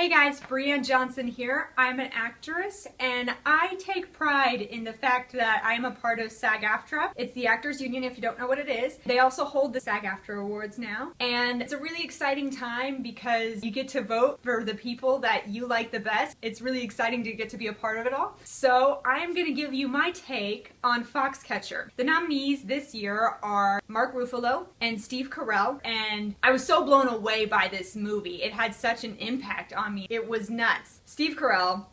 Hey guys, Brianne Johnson here. I'm an actress and I take pride in the fact that I am a part of SAG-AFTRA. It's the Actors Union if you don't know what it is. They also hold the SAG-AFTRA Awards now. And it's a really exciting time because you get to vote for the people that you like the best. It's really exciting to get to be a part of it all. So I am going to give you my take on Foxcatcher. The nominees this year are Mark Ruffalo and Steve Carell, and I was so blown away by this movie. It had such an impact on me. It was nuts. Steve Carell,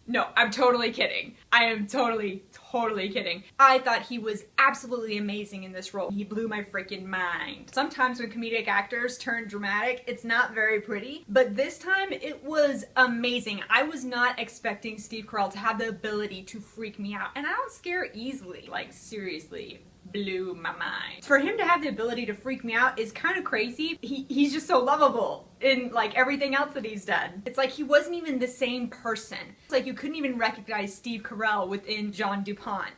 no, I'm totally kidding. I am totally kidding. I thought he was absolutely amazing in this role. He blew my freaking mind. Sometimes when comedic actors turn dramatic, it's not very pretty, but this time it was amazing. I was not expecting Steve Carell to have the ability to freak me out, and I don't scare easily. Like, seriously. Blew my mind. For him to have the ability to freak me out is kind of crazy. He's just so lovable in like everything else that he's done. It's like he wasn't even the same person. It's like you couldn't even recognize Steve Carell within John DuPont.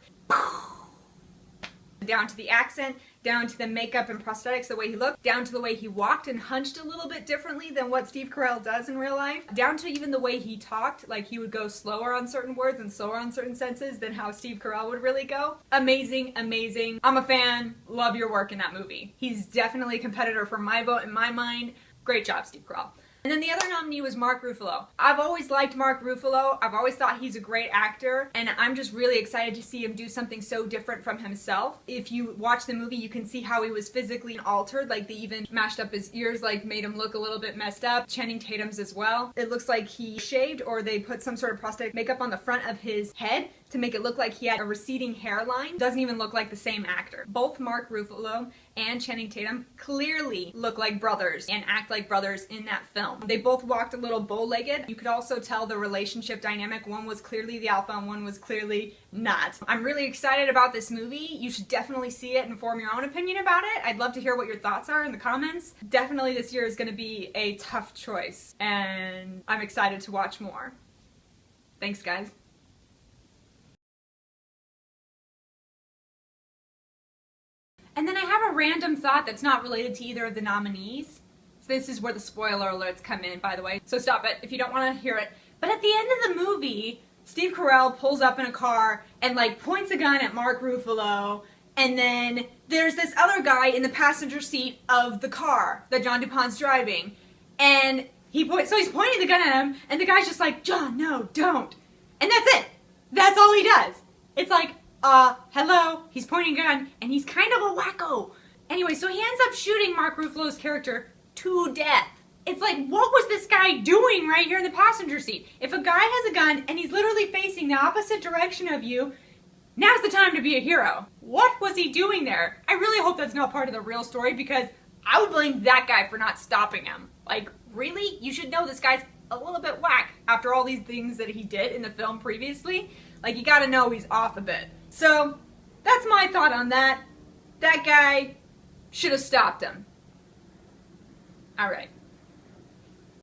Down to the accent, down to the makeup and prosthetics, the way he looked, down to the way he walked and hunched a little bit differently than what Steve Carell does in real life, down to even the way he talked, like he would go slower on certain words and slower on certain sentences than how Steve Carell would really go. Amazing, amazing. I'm a fan. Love your work in that movie. He's definitely a competitor for my vote in my mind. Great job, Steve Carell. And then the other nominee was Mark Ruffalo. I've always liked Mark Ruffalo. I've always thought he's a great actor, and I'm just really excited to see him do something so different from himself. If you watch the movie, you can see how he was physically altered. Like, they even mashed up his ears, like made him look a little bit messed up. Channing Tatum's as well. It looks like he shaved, or they put some sort of prosthetic makeup on the front of his head to make it look like he had a receding hairline. Doesn't even look like the same actor. Both Mark Ruffalo and Channing Tatum clearly look like brothers and act like brothers in that film. They both walked a little bow-legged. You could also tell the relationship dynamic. One was clearly the alpha and one was clearly not. I'm really excited about this movie. You should definitely see it and form your own opinion about it. I'd love to hear what your thoughts are in the comments. Definitely this year is going to be a tough choice, and I'm excited to watch more. Thanks, guys. And then I have a random thought that's not related to either of the nominees. So this is where the spoiler alerts come in, by the way. So stop it if you don't want to hear it. But at the end of the movie, Steve Carell pulls up in a car and like points a gun at Mark Ruffalo, and then there's this other guy in the passenger seat of the car that John DuPont's driving, and he's pointing the gun at him, and the guy's just like, "John, no, don't." And that's it. That's all he does. It's like, hello, he's pointing a gun, and he's kind of a wacko. Anyway, so he ends up shooting Mark Ruffalo's character to death. It's like, what was this guy doing right here in the passenger seat? If a guy has a gun and he's literally facing the opposite direction of you, now's the time to be a hero. What was he doing there? I really hope that's not part of the real story, because I would blame that guy for not stopping him. Like, really? You should know this guy's a little bit whack after all these things that he did in the film previously. Like, you gotta know he's off a bit. So, that's my thought on that. That guy should have stopped him. Alright.